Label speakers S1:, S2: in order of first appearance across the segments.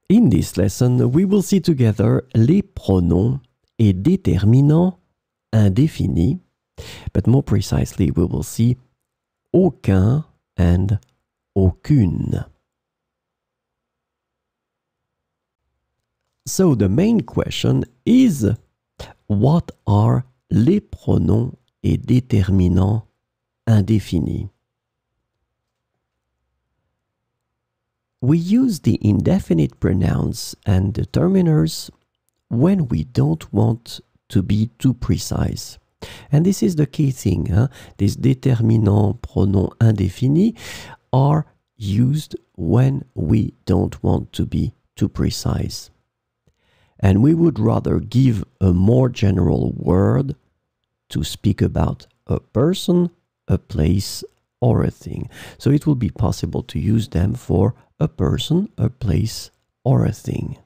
S1: In this lesson, we will see together les pronoms et déterminants indéfinis, but more precisely, we will see aucun and aucune. So the main question is, what are les pronoms et déterminants indéfinis? We use the indefinite pronouns and determiners when we don't want to be too precise. And this is the key thing. These déterminants, pronoms indéfinis are used when we don't want to be too precise. And we would rather give a more general word to speak about a person, a place, or a thing. So it will be possible to use them for a person, a place, or a thing.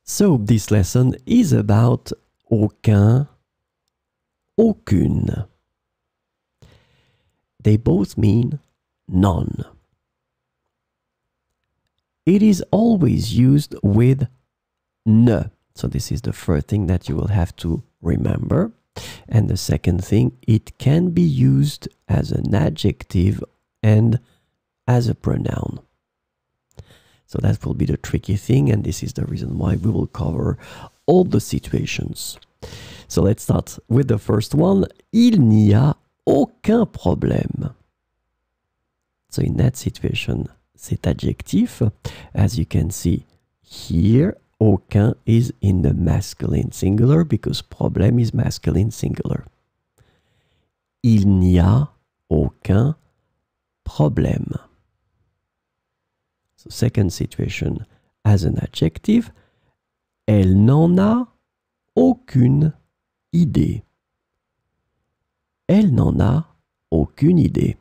S1: So this lesson is about aucun, aucune. They both mean none. It is always used with ne. So this is the first thing that you will have to remember. And the second thing, it can be used as an adjective and as a pronoun. So that will be the tricky thing, and this is the reason why we will cover all the situations. So let's start with the first one. Il n'y a aucun problème. So in that situation, c'est adjectif. As you can see here, aucun is in the masculine singular because problème is masculine singular. Il n'y a aucun problème. So second situation as an adjective, elle n'en a aucune idée. Elle n'en a aucune idée.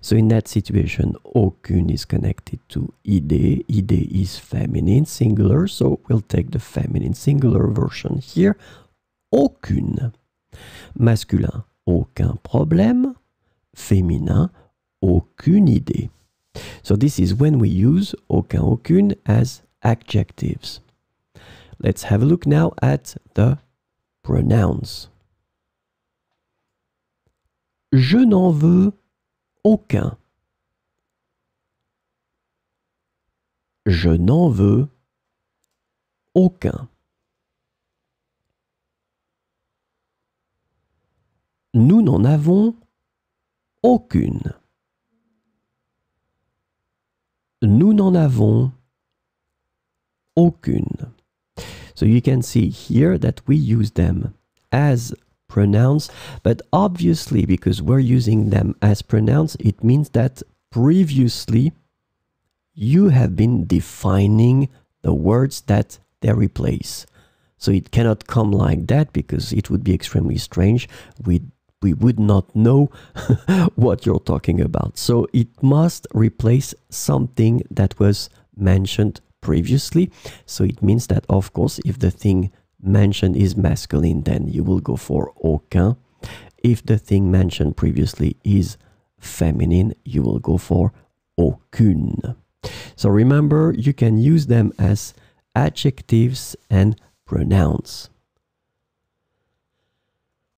S1: So in that situation, aucune is connected to idée. Idée is feminine singular, so we'll take the feminine singular version here. Aucune. Masculin, aucun problème. Féminin, aucune idée. So this is when we use aucun, aucune as adjectives. Let's have a look now at the pronouns. Je n'en veux aucun. Je n'en veux aucun. Nous n'en avons aucune. Nous n'en avons aucune. So you can see here that we use them as pronouns, but obviously because we're using them as pronouns, it means that previously you have been defining the words that they replace. So it cannot come like that because it would be extremely strange. We would not know what you're talking about. So it must replace something that was mentioned previously. So it means that, of course, if the thing mentioned is masculine, then you will go for aucun. If the thing mentioned previously is feminine, you will go for aucune. So remember, you can use them as adjectives and pronouns.